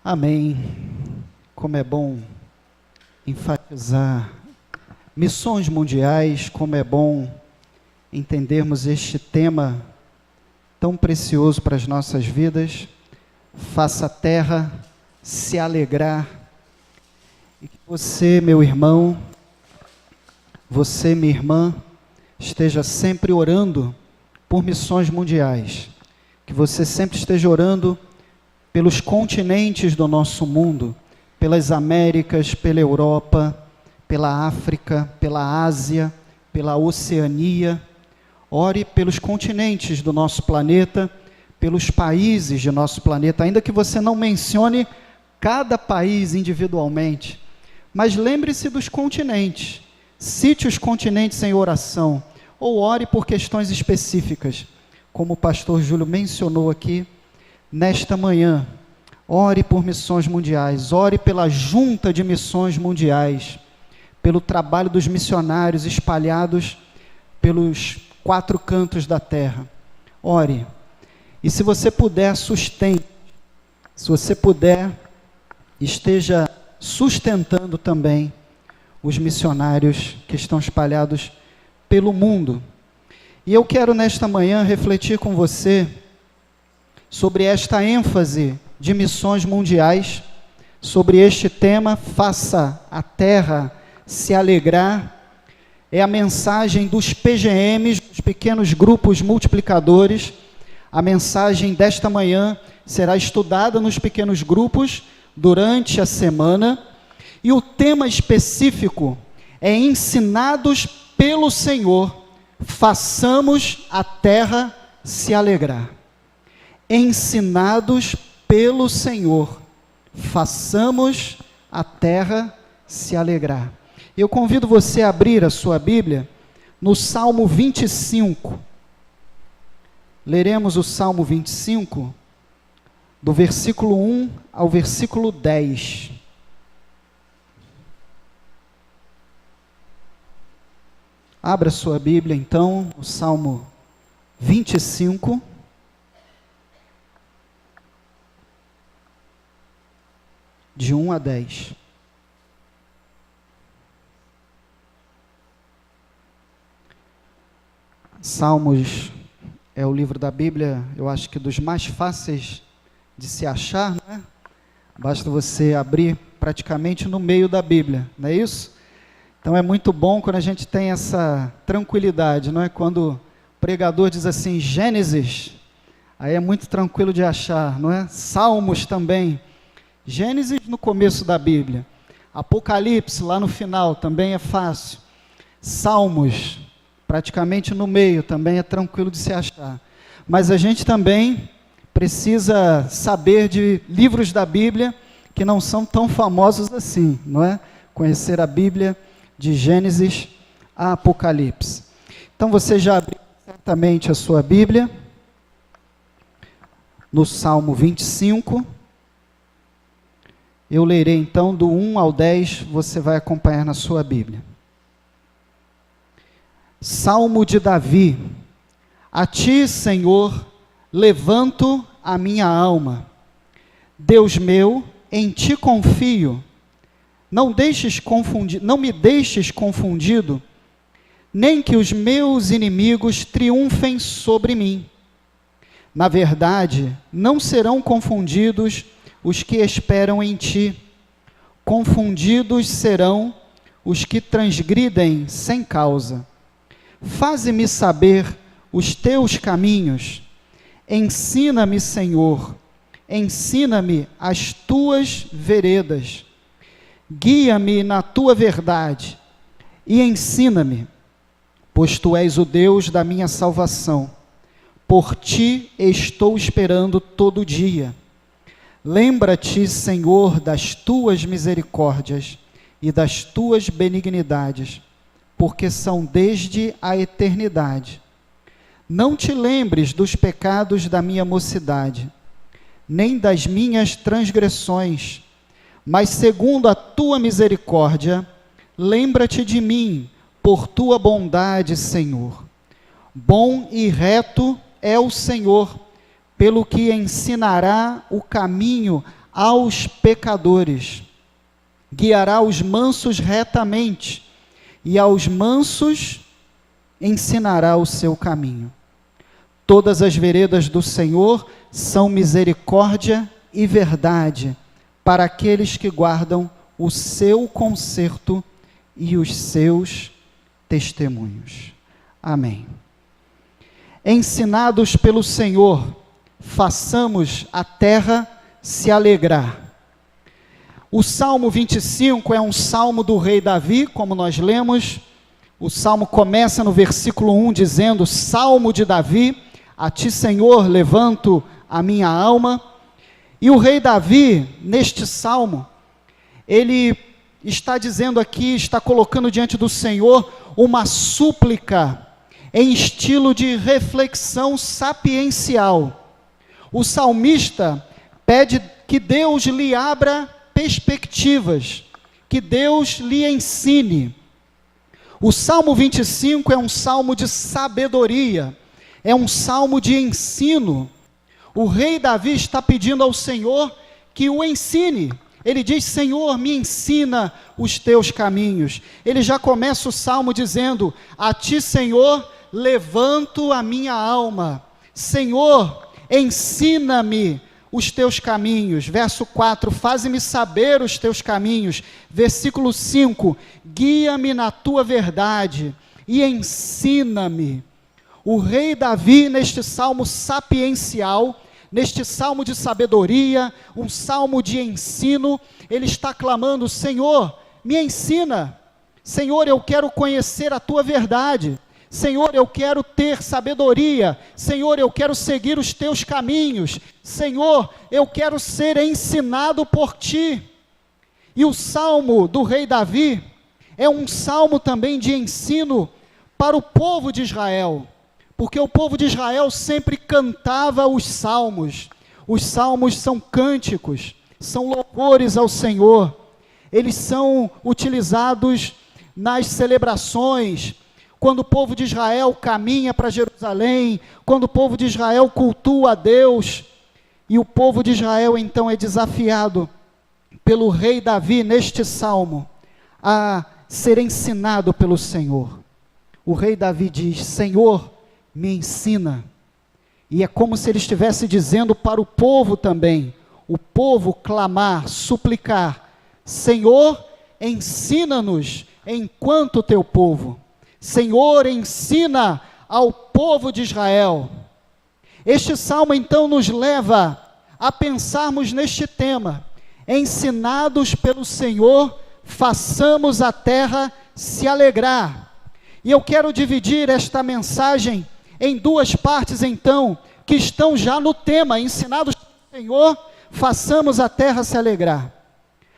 Amém. Como é bom enfatizar missões mundiais, como é bom entendermos este tema tão precioso para as nossas vidas. Faça a terra se alegrar. E que você, meu irmão, você, minha irmã, esteja sempre orando por missões mundiais. Que você sempre esteja orando pelos continentes do nosso mundo, pelas Américas, pela Europa, pela África, pela Ásia, pela Oceania. Ore pelos continentes do nosso planeta, pelos países de nosso planeta, ainda que você não mencione cada país individualmente, mas lembre-se dos continentes, cite os continentes em oração, ou ore por questões específicas, como o pastor Júlio mencionou aqui, nesta manhã. Ore por missões mundiais, ore pela junta de missões mundiais, pelo trabalho dos missionários espalhados pelos 4 cantos da terra. Ore. E se você puder, sustente. Se você puder, esteja sustentando também os missionários que estão espalhados pelo mundo. E eu quero nesta manhã refletir com você sobre esta ênfase de missões mundiais, sobre este tema, faça a terra se alegrar. É a mensagem dos PGMs, dos pequenos grupos multiplicadores. A mensagem desta manhã será estudada nos pequenos grupos durante a semana, e o tema específico é ensinados pelo Senhor, façamos a terra se alegrar. Ensinados pelo Senhor, façamos a terra se alegrar. Eu convido você a abrir a sua Bíblia no Salmo 25. Leremos o Salmo 25, do versículo 1 ao versículo 10. Abra sua Bíblia, então, o Salmo 25. De 1 a 10. Salmos é o livro da Bíblia, eu acho que dos mais fáceis de se achar, não é? Basta você abrir praticamente no meio da Bíblia, não é isso? Então é muito bom quando a gente tem essa tranquilidade, não é? Quando o pregador diz assim, Gênesis, aí é muito tranquilo de achar, não é? Salmos também, Gênesis no começo da Bíblia, Apocalipse lá no final também é fácil, Salmos praticamente no meio também é tranquilo de se achar, mas a gente também precisa saber de livros da Bíblia que não são tão famosos assim, não é? Conhecer a Bíblia de Gênesis a Apocalipse. Então você já abriu certamente a sua Bíblia no Salmo 25. Eu lerei então do 1 ao 10, você vai acompanhar na sua Bíblia. Salmo de Davi. A ti, Senhor, levanto a minha alma. Deus meu, em ti confio. Não me deixes confundido, nem que os meus inimigos triunfem sobre mim. Na verdade, não serão confundidos os que esperam em ti. Confundidos serão os que transgridem sem causa. Faze-me saber os teus caminhos. Ensina-me, Senhor, ensina-me as tuas veredas. Guia-me na tua verdade e ensina-me, pois tu és o Deus da minha salvação. Por ti estou esperando todo dia. Lembra-te, Senhor, das tuas misericórdias e das tuas benignidades, porque são desde a eternidade. Não te lembres dos pecados da minha mocidade, nem das minhas transgressões, mas segundo a tua misericórdia, lembra-te de mim, por tua bondade, Senhor. Bom e reto é o Senhor, pelo que ensinará o caminho aos pecadores, guiará os mansos retamente, e aos mansos ensinará o seu caminho. Todas as veredas do Senhor são misericórdia e verdade para aqueles que guardam o seu conserto e os seus testemunhos. Amém. Ensinados pelo Senhor, façamos a terra se alegrar. O Salmo 25 é um salmo do rei Davi, como nós lemos. O salmo começa no versículo 1 dizendo: Salmo de Davi, a ti, Senhor, levanto a minha alma. E o rei Davi, neste salmo, ele está dizendo aqui, está colocando diante do Senhor uma súplica em estilo de reflexão sapiencial. O salmista pede que Deus lhe abra perspectivas, que Deus lhe ensine. O Salmo 25 é um salmo de sabedoria, é um salmo de ensino. O rei Davi está pedindo ao Senhor que o ensine. Ele diz: Senhor, me ensina os teus caminhos. Ele já começa o salmo dizendo: a ti, Senhor, levanto a minha alma. Senhor, ensina-me os teus caminhos. Verso 4, faze-me saber os teus caminhos. Versículo 5, guia-me na tua verdade e ensina-me. O rei Davi, neste salmo sapiencial, neste salmo de sabedoria, um salmo de ensino, ele está clamando: Senhor, me ensina. Senhor, eu quero conhecer a tua verdade. Senhor, eu quero ter sabedoria. Senhor, eu quero seguir os teus caminhos. Senhor, eu quero ser ensinado por ti. E o salmo do rei Davi é um salmo também de ensino para o povo de Israel, porque o povo de Israel sempre cantava os salmos. Os salmos são cânticos, são louvores ao Senhor. Eles são utilizados nas celebrações, quando o povo de Israel caminha para Jerusalém, quando o povo de Israel cultua a Deus, e o povo de Israel então é desafiado pelo rei Davi neste salmo a ser ensinado pelo Senhor. O rei Davi diz: Senhor, me ensina. E é como se ele estivesse dizendo para o povo também, o povo clamar, suplicar: Senhor, ensina-nos enquanto teu povo. Senhor, ensina ao povo de Israel. Este salmo então nos leva a pensarmos neste tema: ensinados pelo Senhor, façamos a terra se alegrar. E eu quero dividir esta mensagem em duas partes então, que estão já no tema: ensinados pelo Senhor, façamos a terra se alegrar.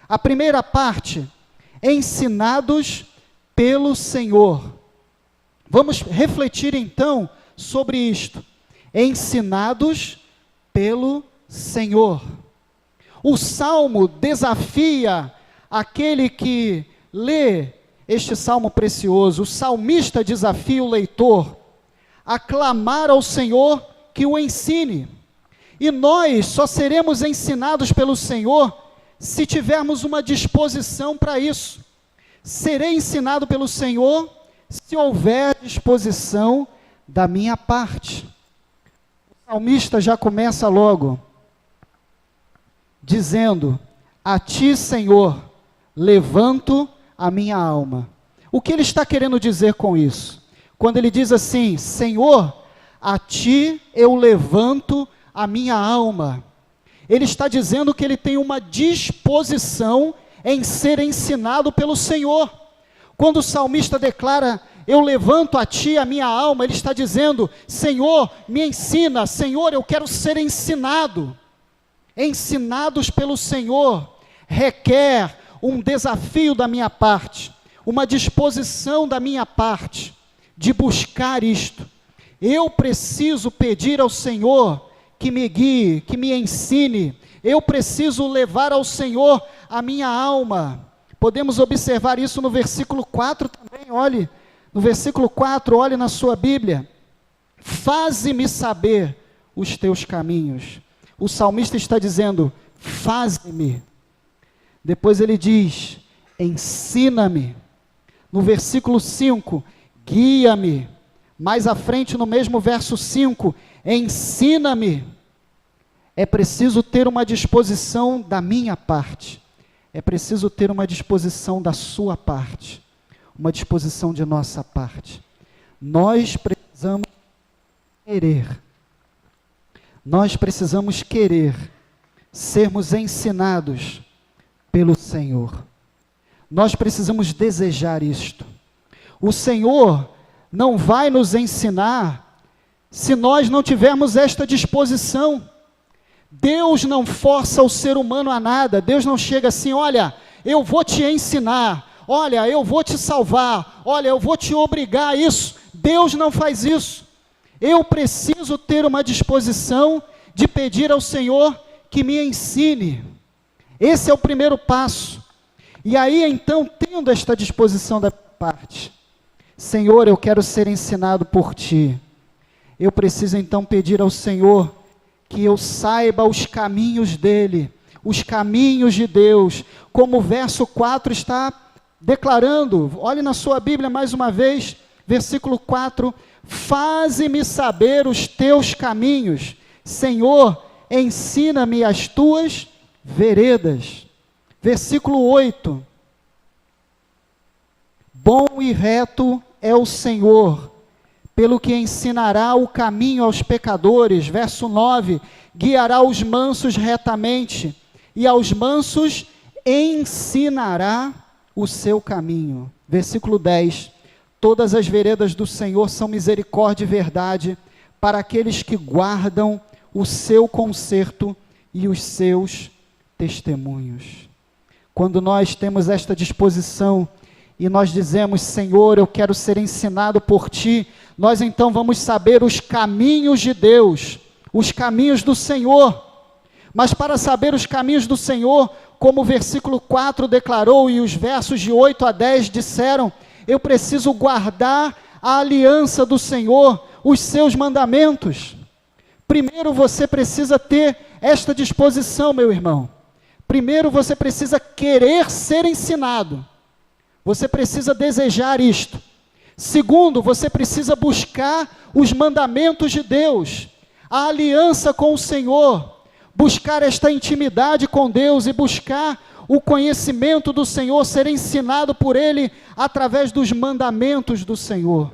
A primeira parte: ensinados pelo Senhor. Vamos refletir então sobre isto. Ensinados pelo Senhor. O salmo desafia aquele que lê este salmo precioso. O salmista desafia o leitor a clamar ao Senhor que o ensine. E nós só seremos ensinados pelo Senhor se tivermos uma disposição para isso. Serei ensinado pelo Senhor se houver disposição da minha parte. O salmista já começa logo dizendo: a ti, Senhor, levanto a minha alma. O que ele está querendo dizer com isso? Quando ele diz assim: Senhor, a ti eu levanto a minha alma. Ele está dizendo que ele tem uma disposição em ser ensinado pelo Senhor. Quando o salmista declara: eu levanto a ti a minha alma, ele está dizendo: Senhor, me ensina. Senhor, eu quero ser ensinado. Ensinados pelo Senhor requer um desafio da minha parte, uma disposição da minha parte de buscar isto. Eu preciso pedir ao Senhor que me guie, que me ensine. Eu preciso levar ao Senhor a minha alma. Podemos observar isso no versículo 4 também. Olhe, no versículo 4, olhe na sua Bíblia. Faze-me saber os teus caminhos. O salmista está dizendo: faze-me. Depois ele diz, ensina-me. No versículo 5, guia-me. Mais à frente, no mesmo verso 5, ensina-me. É preciso ter uma disposição da minha parte. É preciso ter uma disposição da sua parte. Uma disposição de nossa parte. Nós precisamos querer. Nós precisamos querer sermos ensinados pelo Senhor. Nós precisamos desejar isto. O Senhor não vai nos ensinar se nós não tivermos esta disposição. Deus não força o ser humano a nada. Deus não chega assim, olha, eu vou te ensinar, olha, eu vou te salvar, olha, eu vou te obrigar a isso. Deus não faz isso. Eu preciso ter uma disposição de pedir ao Senhor que me ensine. Esse é o primeiro passo. E aí, então, tendo esta disposição da parte, Senhor, eu quero ser ensinado por Ti. Eu preciso, então, pedir ao Senhor que eu saiba os caminhos dEle, os caminhos de Deus, como o verso 4 está declarando. Olhe na sua Bíblia mais uma vez, versículo 4, faze-me saber os teus caminhos, Senhor, ensina-me as tuas veredas. Versículo 8, bom e reto é o Senhor, pelo que ensinará o caminho aos pecadores. Verso 9, guiará os mansos retamente, e aos mansos ensinará o seu caminho. Versículo 10, todas as veredas do Senhor são misericórdia e verdade, para aqueles que guardam o seu conserto e os seus testemunhos. Quando nós temos esta disposição, e nós dizemos, Senhor, eu quero ser ensinado por Ti, nós então vamos saber os caminhos de Deus, os caminhos do Senhor. Mas para saber os caminhos do Senhor, como o versículo 4 declarou, e os versos de 8 a 10 disseram, eu preciso guardar a aliança do Senhor, os seus mandamentos. Primeiro você precisa ter esta disposição, meu irmão. Primeiro você precisa querer ser ensinado. Você precisa desejar isto. Segundo, você precisa buscar os mandamentos de Deus, a aliança com o Senhor, buscar esta intimidade com Deus e buscar o conhecimento do Senhor, ser ensinado por Ele através dos mandamentos do Senhor.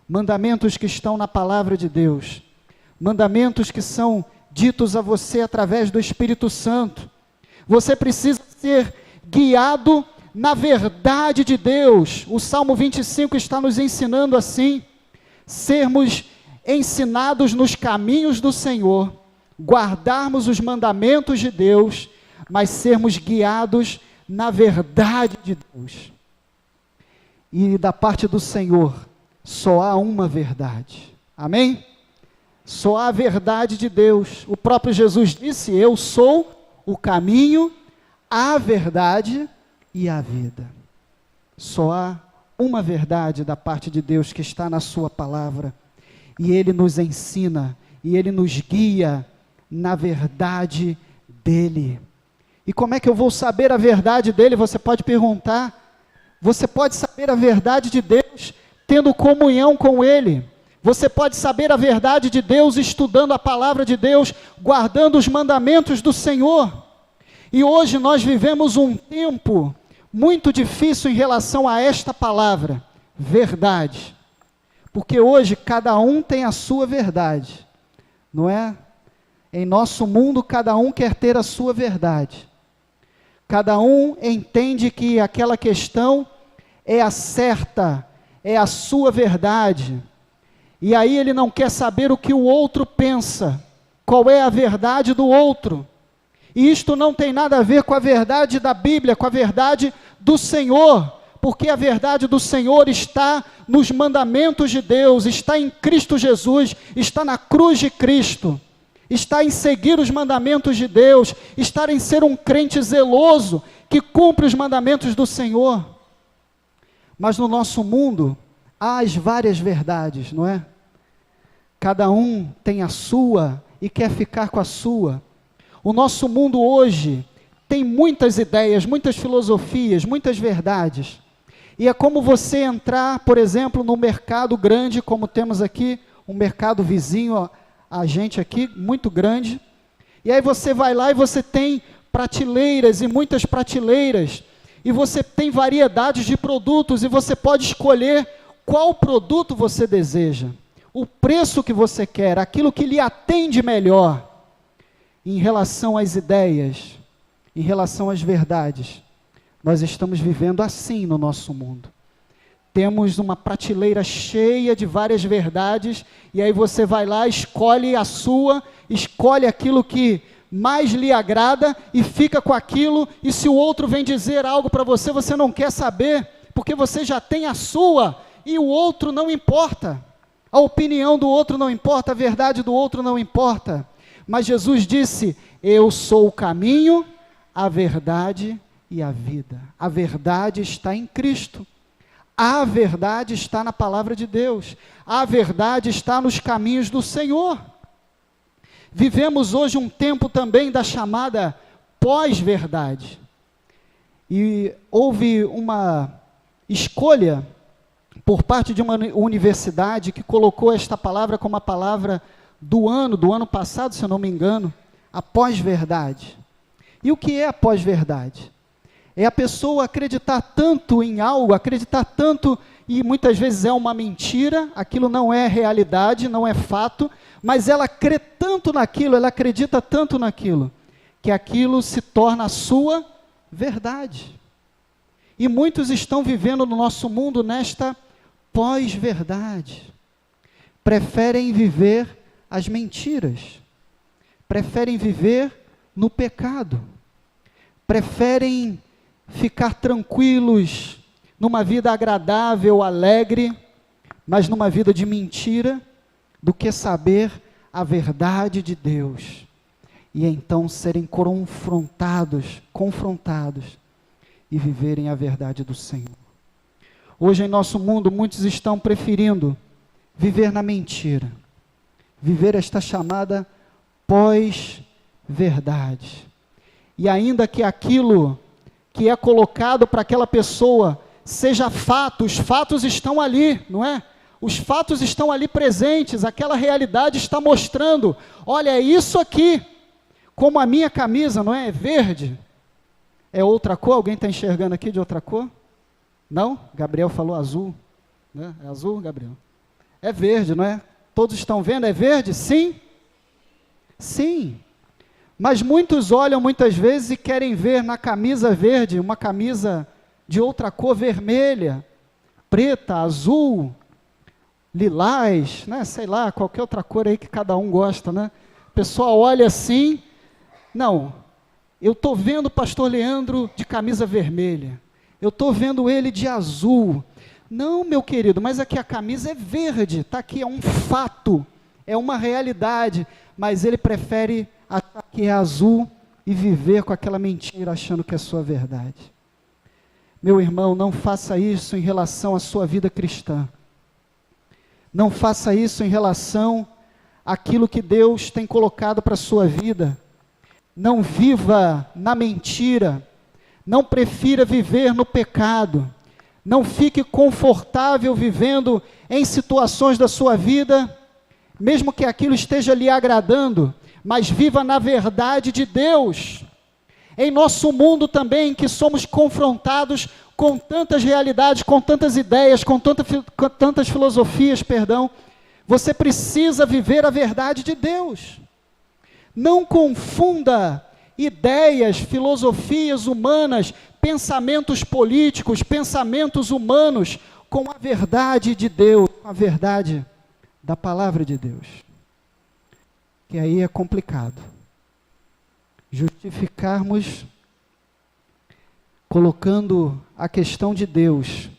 Mandamentos que estão na palavra de Deus. Mandamentos que são ditos a você através do Espírito Santo. Você precisa ser guiado na verdade de Deus. O Salmo 25 está nos ensinando assim, sermos ensinados nos caminhos do Senhor, guardarmos os mandamentos de Deus, mas sermos guiados na verdade de Deus. E da parte do Senhor, só há uma verdade. Amém? Só há a verdade de Deus. O próprio Jesus disse, eu sou o caminho, a verdade e a vida. Só há uma verdade da parte de Deus que está na sua palavra, e Ele nos ensina, e Ele nos guia na verdade dEle. E como é que eu vou saber a verdade dEle? Você pode perguntar. Você pode saber a verdade de Deus tendo comunhão com Ele. Você pode saber a verdade de Deus estudando a palavra de Deus, guardando os mandamentos do Senhor. E hoje nós vivemos um tempo muito difícil em relação a esta palavra, verdade. Porque hoje cada um tem a sua verdade, não é? Em nosso mundo cada um quer ter a sua verdade. Cada um entende que aquela questão é a certa, é a sua verdade. E aí ele não quer saber o que o outro pensa, qual é a verdade do outro. E isto não tem nada a ver com a verdade da Bíblia, com a verdade do Senhor, porque a verdade do Senhor está nos mandamentos de Deus, está em Cristo Jesus, está na cruz de Cristo, está em seguir os mandamentos de Deus, está em ser um crente zeloso, que cumpre os mandamentos do Senhor. Mas no nosso mundo, há as várias verdades, não é? Cada um tem a sua e quer ficar com a sua. O nosso mundo hoje tem muitas ideias, muitas filosofias, muitas verdades. E é como você entrar, por exemplo, num mercado grande, como temos aqui, um mercado vizinho a gente aqui, muito grande. E aí você vai lá e você tem prateleiras e muitas prateleiras. E você tem variedades de produtos e você pode escolher qual produto você deseja. O preço que você quer, aquilo que lhe atende melhor. Em relação às ideias, em relação às verdades, nós estamos vivendo assim no nosso mundo. Temos uma prateleira cheia de várias verdades, e aí você vai lá, escolhe a sua, escolhe aquilo que mais lhe agrada, e fica com aquilo, e se o outro vem dizer algo para você, você não quer saber, porque você já tem a sua, e o outro não importa. A opinião do outro não importa, a verdade do outro não importa. Mas Jesus disse, eu sou o caminho, a verdade e a vida. A verdade está em Cristo. A verdade está na palavra de Deus. A verdade está nos caminhos do Senhor. Vivemos hoje um tempo também da chamada pós-verdade. E houve uma escolha por parte de uma universidade que colocou esta palavra como a palavra do ano passado, se eu não me engano, a pós-verdade. E o que é a pós-verdade? É a pessoa acreditar tanto em algo, acreditar tanto, e muitas vezes é uma mentira, aquilo não é realidade, não é fato, mas ela crê tanto naquilo, ela acredita tanto naquilo, que aquilo se torna a sua verdade. E muitos estão vivendo no nosso mundo nesta pós-verdade. Preferem viver as mentiras, preferem viver no pecado, preferem ficar tranquilos numa vida agradável, alegre, mas numa vida de mentira, do que saber a verdade de Deus, e então serem confrontados e viverem a verdade do Senhor. Hoje em nosso mundo, muitos estão preferindo viver na mentira, viver esta chamada pós-verdade. E ainda que aquilo que é colocado para aquela pessoa seja fato, os fatos estão ali, não é? Os fatos estão ali presentes, aquela realidade está mostrando, olha, é isso aqui, como a minha camisa, não é? É verde. É outra cor? Alguém está enxergando aqui de outra cor? Não? Gabriel falou azul, né? É azul, Gabriel? É verde, não é? Todos estão vendo? É verde? Sim? Sim. Mas muitos olham muitas vezes e querem ver na camisa verde, uma camisa de outra cor, vermelha, preta, azul, lilás, né? Sei lá, qualquer outra cor aí que cada um gosta, né? O pessoal olha assim, não, eu estou vendo o pastor Leandro de camisa vermelha, eu estou vendo ele de azul. Não, meu querido, mas aqui a camisa é verde, está aqui, é um fato, é uma realidade, mas ele prefere achar que é azul e viver com aquela mentira, achando que é sua verdade. Meu irmão, não faça isso em relação à sua vida cristã. Não faça isso em relação àquilo que Deus tem colocado para a sua vida. Não viva na mentira. Não prefira viver no pecado. Não fique confortável vivendo em situações da sua vida, mesmo que aquilo esteja lhe agradando, mas viva na verdade de Deus. Em nosso mundo também, que somos confrontados com tantas realidades, com tantas ideias, com tantas filosofias, você precisa viver a verdade de Deus. Não confunda ideias, filosofias humanas, pensamentos políticos, pensamentos humanos, com a verdade de Deus, com a verdade da palavra de Deus. Que aí é complicado. Justificarmos colocando a questão de Deus,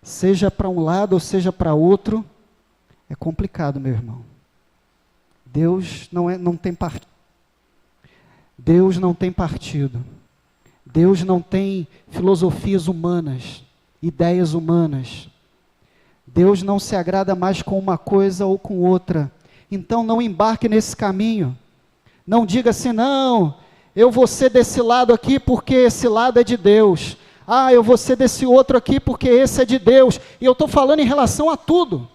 seja para um lado ou seja para outro, é complicado, meu irmão. Deus não tem partido. Deus não tem partido. Deus não tem filosofias humanas, ideias humanas. Deus não se agrada mais com uma coisa ou com outra. Então não embarque nesse caminho. Não diga assim, não, eu vou ser desse lado aqui porque esse lado é de Deus. Ah, eu vou ser desse outro aqui porque esse é de Deus. E eu estou falando em relação a tudo.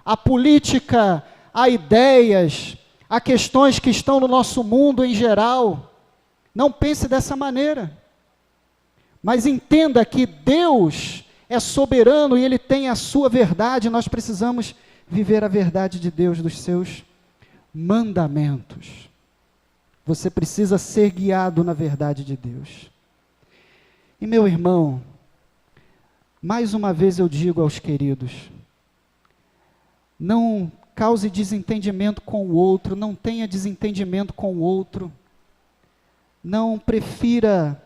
A política, a ideias, a questões que estão no nosso mundo em geral. Não pense dessa maneira. Mas entenda que Deus é soberano e Ele tem a sua verdade. Nós precisamos viver a verdade de Deus, dos seus mandamentos. Você precisa ser guiado na verdade de Deus. E meu irmão, mais uma vez eu digo aos queridos, não cause desentendimento com o outro, não tenha desentendimento com o outro, não prefira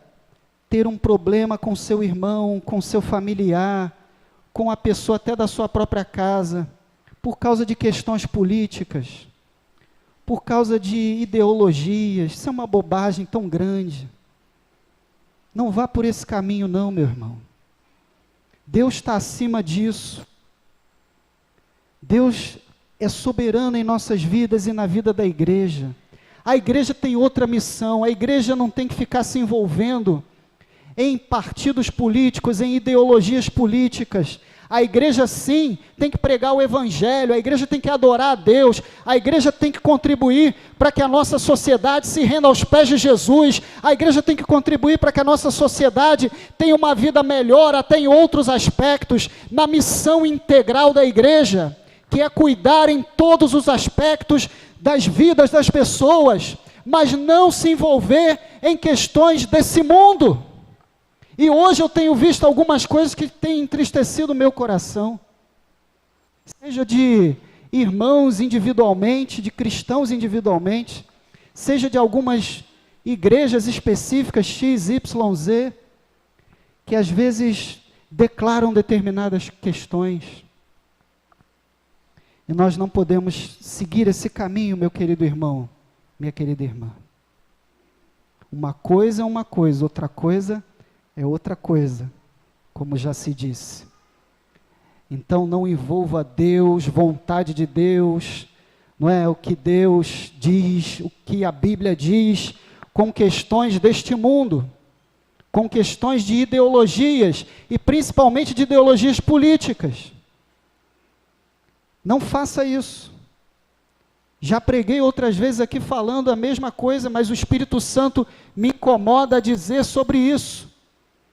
ter um problema com seu irmão, com seu familiar, com a pessoa até da sua própria casa, por causa de questões políticas, por causa de ideologias. Isso é uma bobagem tão grande. Não vá por esse caminho não, meu irmão. Deus está acima disso. Deus é soberano em nossas vidas e na vida da igreja. A igreja tem outra missão. A igreja não tem que ficar se envolvendo em partidos políticos, em ideologias políticas. A igreja sim tem que pregar o evangelho, a igreja tem que adorar a Deus, a igreja tem que contribuir para que a nossa sociedade se renda aos pés de Jesus, a igreja tem que contribuir para que a nossa sociedade tenha uma vida melhor, até em outros aspectos, na missão integral da igreja, que é cuidar em todos os aspectos das vidas das pessoas, mas não se envolver em questões desse mundo. E hoje eu tenho visto algumas coisas que têm entristecido o meu coração, seja de irmãos individualmente, de cristãos individualmente, seja de algumas igrejas específicas, X, Y, Z, que às vezes declaram determinadas questões. E nós não podemos seguir esse caminho, meu querido irmão, minha querida irmã. Uma coisa é uma coisa, outra coisa é outra coisa, como já se disse. Então não envolva Deus, vontade de Deus, não é o que Deus diz, o que a Bíblia diz, com questões deste mundo, com questões de ideologias, e principalmente de ideologias políticas. Não faça isso. Já preguei outras vezes aqui falando a mesma coisa, mas o Espírito Santo me incomoda a dizer sobre isso.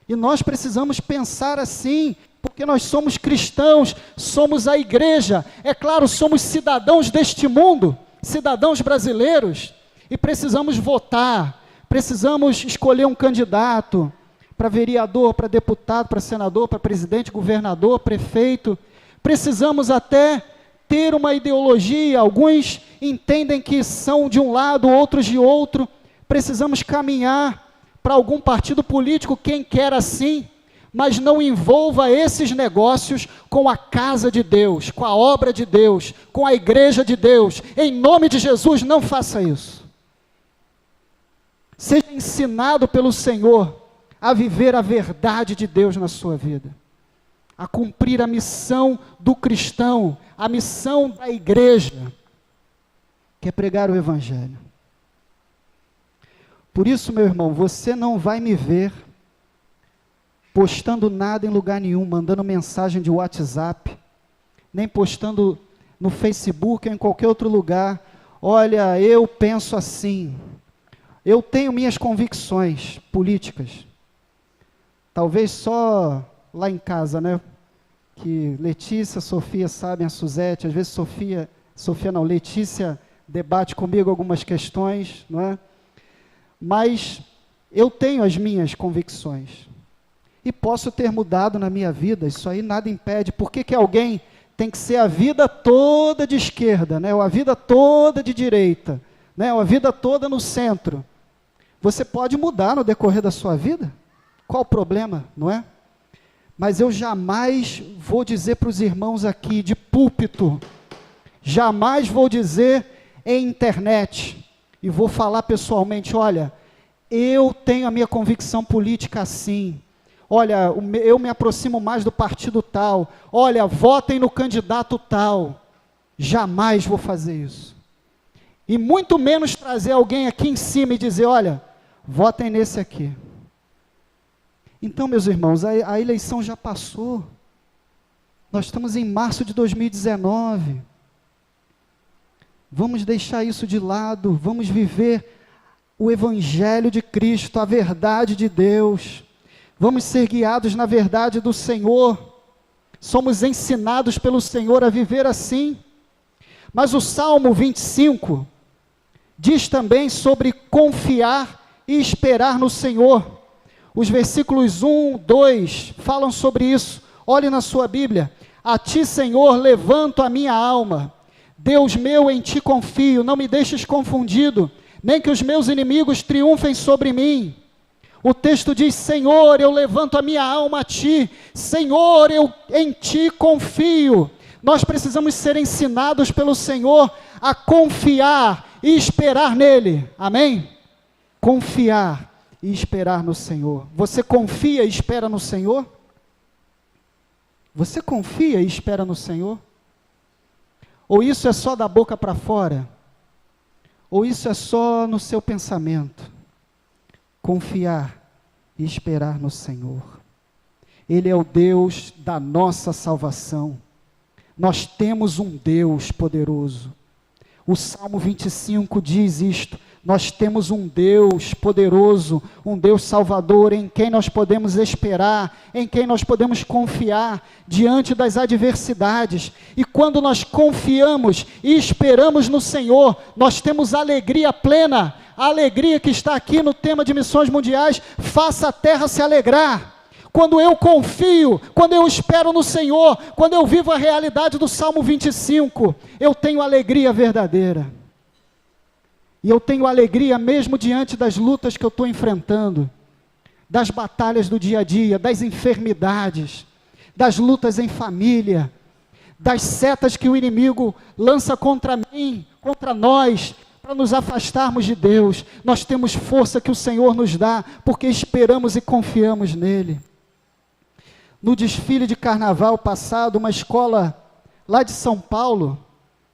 E nós precisamos pensar assim, porque nós somos cristãos, somos a igreja, é claro, somos cidadãos deste mundo, cidadãos brasileiros, e precisamos votar, precisamos escolher um candidato para vereador, para deputado, para senador, para presidente, governador, prefeito. Precisamos até ter uma ideologia, alguns entendem que são de um lado, outros de outro. Precisamos caminhar para algum partido político, quem quer assim, mas não envolva esses negócios com a casa de Deus, com a obra de Deus, com a igreja de Deus. Em nome de Jesus, não faça isso. Seja ensinado pelo Senhor a viver a verdade de Deus na sua vida, a cumprir a missão do cristão, a missão da igreja, que é pregar o evangelho. Por isso, meu irmão, você não vai me ver postando nada em lugar nenhum, mandando mensagem de WhatsApp, nem postando no Facebook ou em qualquer outro lugar. Olha, eu penso assim, eu tenho minhas convicções políticas, talvez só lá em casa, né? Que Letícia, Sofia sabem, a Suzete, às vezes Letícia debate comigo algumas questões, não é? Mas eu tenho as minhas convicções, e posso ter mudado na minha vida, isso aí nada impede. Por que alguém tem que ser a vida toda de esquerda, né? Ou a vida toda de direita, né? Ou a vida toda no centro? Você pode mudar no decorrer da sua vida, qual o problema, não é? Mas eu jamais vou dizer para os irmãos aqui de púlpito, jamais vou dizer em internet, e vou falar pessoalmente, olha, eu tenho a minha convicção política assim, olha, eu me aproximo mais do partido tal, olha, votem no candidato tal. Jamais vou fazer isso. e muito menos trazer alguém aqui em cima e dizer, olha, votem nesse aqui. Então, meus irmãos, a eleição já passou. Nós estamos em março de 2019. Vamos deixar isso de lado, vamos viver o Evangelho de Cristo, a verdade de Deus. Vamos ser guiados na verdade do Senhor. Somos ensinados pelo Senhor a viver assim. Mas o Salmo 25 diz também sobre confiar e esperar no Senhor. Os versículos 1, 2 falam sobre isso. Olhe na sua Bíblia. A ti, Senhor, levanto a minha alma. Deus meu, em ti confio. Não me deixes confundido, nem que os meus inimigos triunfem sobre mim. O texto diz, Senhor, eu levanto a minha alma a ti. Senhor, eu em ti confio. Nós precisamos ser ensinados pelo Senhor a confiar e esperar nele. Amém? Confiar e esperar no Senhor. Você confia e espera no Senhor? Você confia e espera no Senhor? Ou isso é só da boca para fora? Ou isso é só no seu pensamento? Confiar e esperar no Senhor. Ele é o Deus da nossa salvação. Nós temos um Deus poderoso. O Salmo 25 diz isto. Nós temos um Deus poderoso, um Deus salvador, em quem nós podemos esperar, em quem nós podemos confiar diante das adversidades. E quando nós confiamos e esperamos no Senhor, nós temos alegria plena, a alegria que está aqui no tema de missões mundiais, faça a terra se alegrar. Quando eu confio, quando eu espero no Senhor, quando eu vivo a realidade do Salmo 25, eu tenho alegria verdadeira. E eu tenho alegria mesmo diante das lutas que eu estou enfrentando, das batalhas do dia a dia, das enfermidades, das lutas em família, das setas que o inimigo lança contra mim, contra nós, para nos afastarmos de Deus. Nós temos força que o Senhor nos dá, porque esperamos e confiamos nele. No desfile de carnaval passado, uma escola lá de São Paulo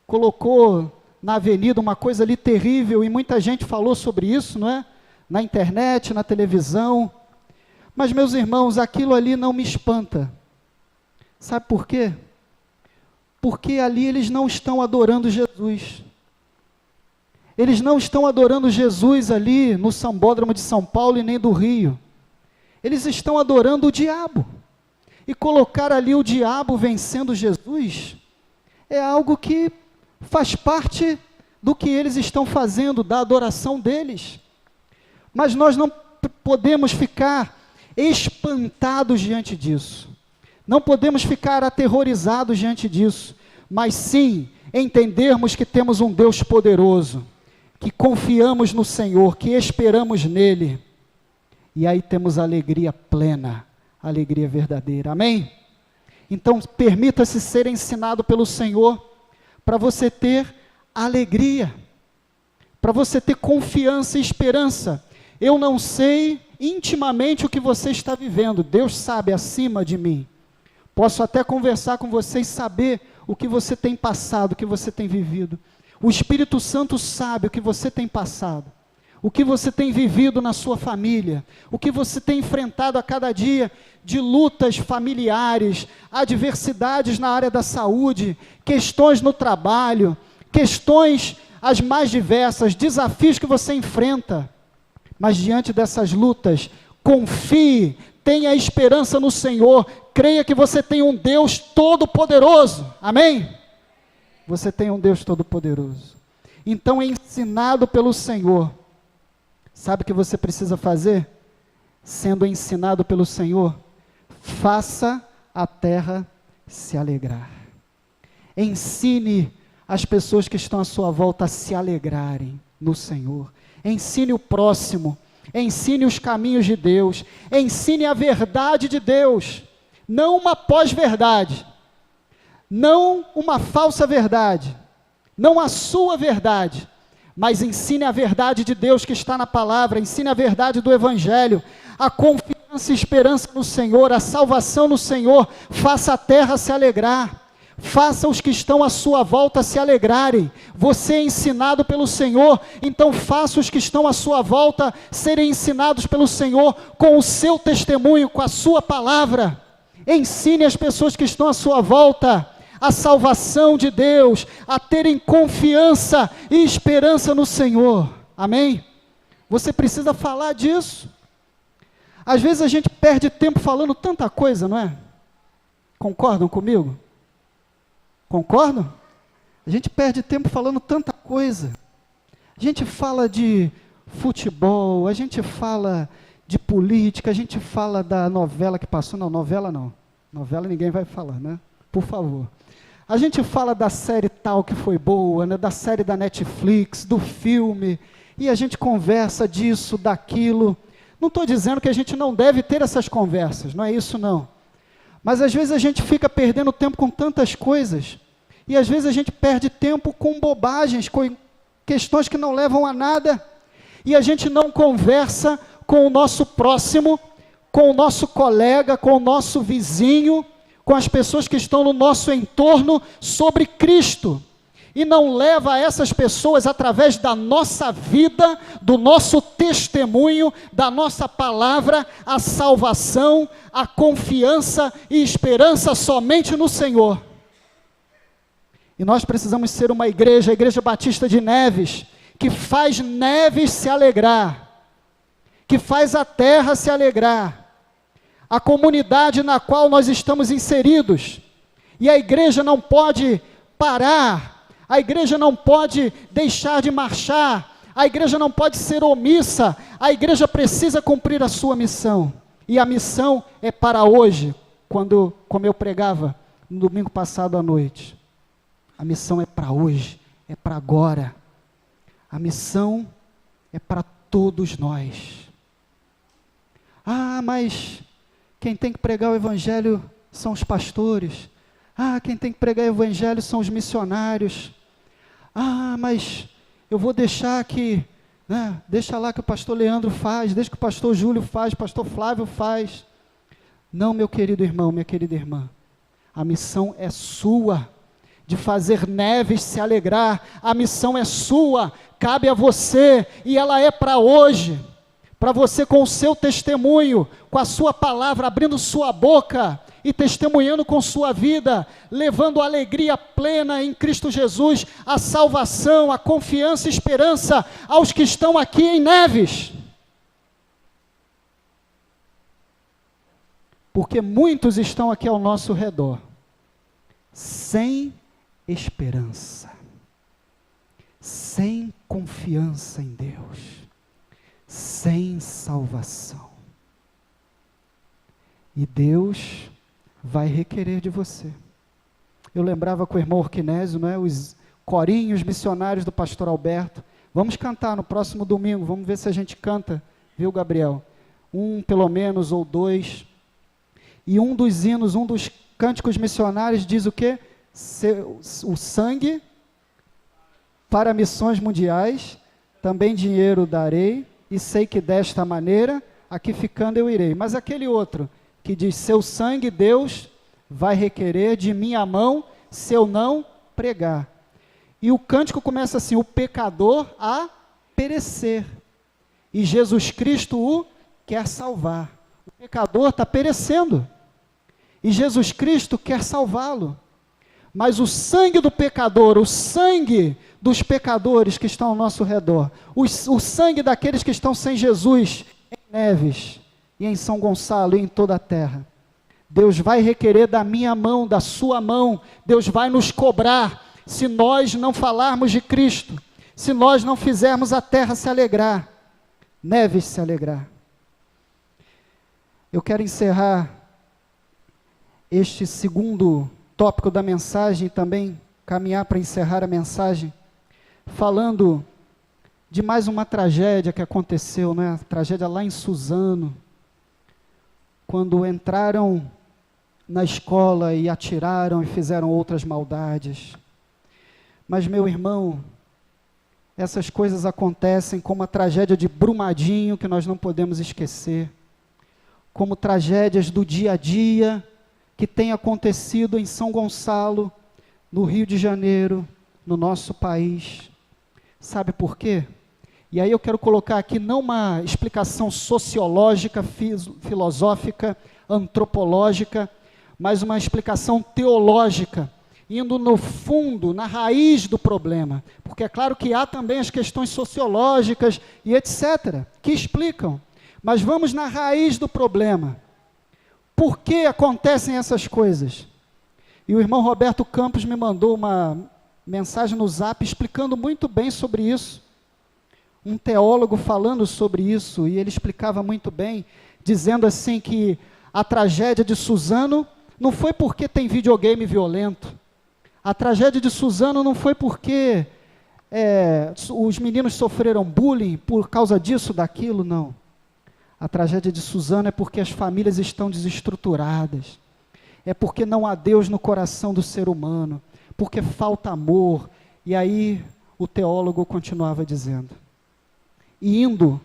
colocou na avenida uma coisa ali terrível, e muita gente falou sobre isso, não é? Na internet, na televisão. Mas, meus irmãos, aquilo ali não me espanta. Sabe por quê? Porque ali eles não estão adorando Jesus. Eles não estão adorando Jesus ali no Sambódromo de São Paulo e nem do Rio. Eles estão adorando o diabo. E colocar ali o diabo vencendo Jesus é algo que faz parte do que eles estão fazendo, da adoração deles. Mas nós não podemos ficar espantados diante disso. Não podemos ficar aterrorizados diante disso. Mas sim, entendermos que temos um Deus poderoso, que confiamos no Senhor, que esperamos nele. E aí temos alegria plena, alegria verdadeira. Amém? Então, permita-se ser ensinado pelo Senhor, para você ter alegria, para você ter confiança e esperança. Eu não sei intimamente o que você está vivendo, Deus sabe acima de mim. Posso até conversar com você e saber o que você tem passado, o que você tem vivido. O Espírito Santo sabe o que você tem passado, o que você tem vivido na sua família, o que você tem enfrentado a cada dia de lutas familiares, adversidades na área da saúde, questões no trabalho, questões as mais diversas, desafios que você enfrenta. Mas diante dessas lutas, confie, tenha esperança no Senhor, creia que você tem um Deus todo-poderoso. Amém? Você tem um Deus todo-poderoso. Então, ensinado pelo Senhor, sabe o que você precisa fazer? Sendo ensinado pelo Senhor, faça a terra se alegrar. Ensine as pessoas que estão à sua volta a se alegrarem no Senhor. Ensine o próximo, ensine os caminhos de Deus, ensine a verdade de Deus, não uma pós-verdade, não uma falsa verdade, não a sua verdade, mas ensine a verdade de Deus que está na palavra, ensine a verdade do Evangelho, a confiança e esperança no Senhor, a salvação no Senhor, faça a terra se alegrar. Faça os que estão à sua volta se alegrarem. Você é ensinado pelo Senhor, então faça os que estão à sua volta serem ensinados pelo Senhor com o seu testemunho, com a sua palavra. Ensine as pessoas que estão à sua volta a salvação de Deus, a terem confiança e esperança no Senhor. Amém? Você precisa falar disso. Às vezes a gente perde tempo falando tanta coisa, não é? Concordam comigo? Concordam? A gente perde tempo falando tanta coisa. A gente fala de futebol, a gente fala de política, a gente fala da novela que passou. Não, novela não. Novela ninguém vai falar, né? Por favor. A gente fala da série tal que foi boa, né? Da série da Netflix, do filme, e a gente conversa disso, daquilo. Não estou dizendo que a gente não deve ter essas conversas, não é isso não. Mas às vezes a gente fica perdendo tempo com tantas coisas, e às vezes a gente perde tempo com bobagens, com questões que não levam a nada, e a gente não conversa com o nosso próximo, com o nosso colega, com o nosso vizinho, com as pessoas que estão no nosso entorno sobre Cristo. E não leva essas pessoas através da nossa vida, do nosso testemunho, da nossa palavra, a salvação, a confiança e esperança somente no Senhor. E nós precisamos ser uma igreja, a Igreja Batista de Neves, que faz Neves se alegrar, que faz a terra se alegrar, a comunidade na qual nós estamos inseridos. E a igreja não pode parar, a igreja não pode deixar de marchar, a igreja não pode ser omissa, a igreja precisa cumprir a sua missão. E a missão é para hoje, como eu pregava no domingo passado à noite. A missão é para hoje, é para agora. A missão é para todos nós. Ah, mas quem tem que pregar o evangelho são os pastores. Ah, quem tem que pregar o evangelho são os missionários. Ah, mas eu vou deixar que, né, deixa lá que o pastor Leandro faz, deixa que o pastor Júlio faz, o pastor Flávio faz. Não, meu querido irmão, minha querida irmã, a missão é sua, de fazer Neves se alegrar. A missão é sua, cabe a você, e ela é para hoje, para você com o seu testemunho, com a sua palavra, abrindo sua boca e testemunhando com sua vida, levando a alegria plena em Cristo Jesus, a salvação, a confiança e esperança aos que estão aqui em Neves. Porque muitos estão aqui ao nosso redor, sem esperança, sem confiança em Deus, sem salvação. E Deus vai requerer de você. Eu lembrava com o irmão Orquinésio, não é? Os corinhos missionários do pastor Alberto. Vamos cantar no próximo domingo, vamos ver se a gente canta, viu, Gabriel? Um pelo menos, ou dois. E um dos hinos, um dos cânticos missionários diz o quê? O sangue para missões mundiais, também dinheiro darei, e sei que desta maneira, aqui ficando eu irei. Mas aquele outro, que diz, seu sangue Deus vai requerer de minha mão, se eu não pregar. E o cântico começa assim, o pecador a perecer, e Jesus Cristo o quer salvar. O pecador está perecendo, e Jesus Cristo quer salvá-lo. Mas o sangue do pecador, o sangue dos pecadores que estão ao nosso redor, o sangue daqueles que estão sem Jesus, em Neves, e em São Gonçalo, e em toda a terra, Deus vai requerer da minha mão, da sua mão, Deus vai nos cobrar, se nós não falarmos de Cristo, se nós não fizermos a terra se alegrar, Neves se alegrar. Eu quero encerrar este segundo tópico da mensagem, e também caminhar para encerrar a mensagem, falando de mais uma tragédia que aconteceu, né? A tragédia lá em Suzano, quando entraram na escola e atiraram e fizeram outras maldades. Mas, meu irmão, essas coisas acontecem, como a tragédia de Brumadinho, que nós não podemos esquecer, como tragédias do dia a dia, que tem acontecido em São Gonçalo, no Rio de Janeiro, no nosso país. Sabe por quê? E aí eu quero colocar aqui não uma explicação sociológica, filosófica, antropológica, mas uma explicação teológica, indo no fundo, na raiz do problema. Porque é claro que há também as questões sociológicas e etc., que explicam. Mas vamos na raiz do problema. Por que acontecem essas coisas? E o irmão Roberto Campos me mandou uma mensagem no Zap explicando muito bem sobre isso. Um teólogo falando sobre isso, e ele explicava muito bem, dizendo assim que a tragédia de Suzano não foi porque tem videogame violento. A tragédia de Suzano não foi porque os meninos sofreram bullying por causa disso, daquilo, não. A tragédia de Suzano é porque as famílias estão desestruturadas. É porque não há Deus no coração do ser humano. Porque falta amor. E aí o teólogo continuava dizendo. E indo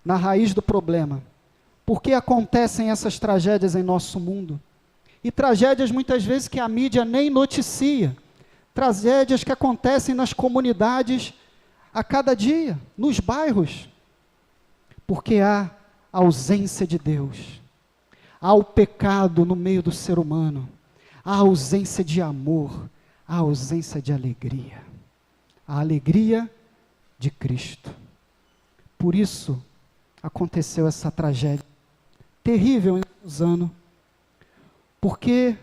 na raiz do problema. Por que acontecem essas tragédias em nosso mundo? E tragédias muitas vezes que a mídia nem noticia. Tragédias que acontecem nas comunidades a cada dia, nos bairros. Porque há ausência de Deus. Há o pecado no meio do ser humano. Há ausência de amor. Há ausência de alegria. A alegria de Cristo. Por isso aconteceu essa tragédia terrível em Suzano. Porque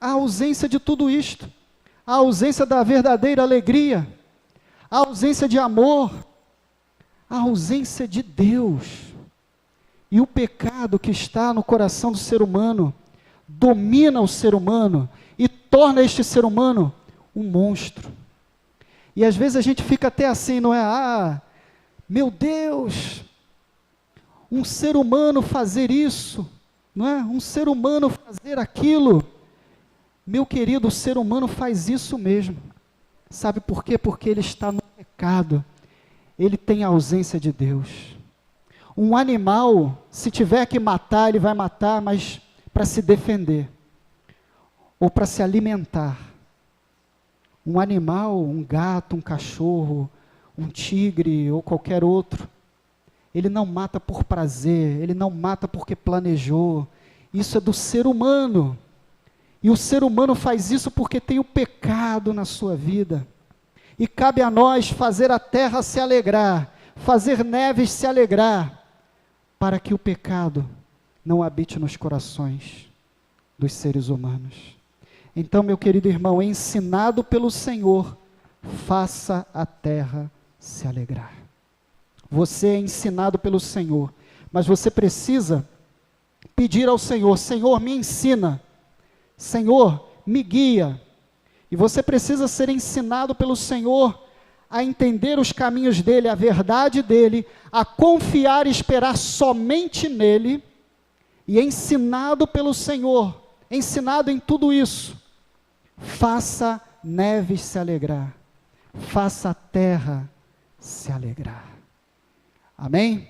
há ausência de tudo isto. Há ausência da verdadeira alegria. Há ausência de amor. Há ausência de Deus. E o pecado que está no coração do ser humano domina o ser humano e torna este ser humano um monstro. E às vezes a gente fica até assim, não é? Meu Deus, um ser humano fazer isso, não é? Um ser humano fazer aquilo. Meu querido, o ser humano faz isso mesmo. Sabe por quê? Porque ele está no pecado. Ele tem a ausência de Deus. Um animal, se tiver que matar, ele vai matar, mas para se defender. Ou para se alimentar. Um animal, um gato, um cachorro, um tigre ou qualquer outro, ele não mata por prazer, ele não mata porque planejou. Isso é do ser humano. E o ser humano faz isso porque tem o pecado na sua vida. E cabe a nós fazer a terra se alegrar, fazer neves se alegrar, para que o pecado não habite nos corações dos seres humanos. Então, meu querido irmão, ensinado pelo Senhor, faça a terra se alegrar. Você é ensinado pelo Senhor, mas você precisa pedir ao Senhor: Senhor, me ensina. Senhor, me guia. E você precisa ser ensinado pelo Senhor a entender os caminhos dEle, a verdade dEle, a confiar e esperar somente nele, e ensinado pelo Senhor, ensinado em tudo isso, faça neves se alegrar, faça a terra se alegrar. Amém?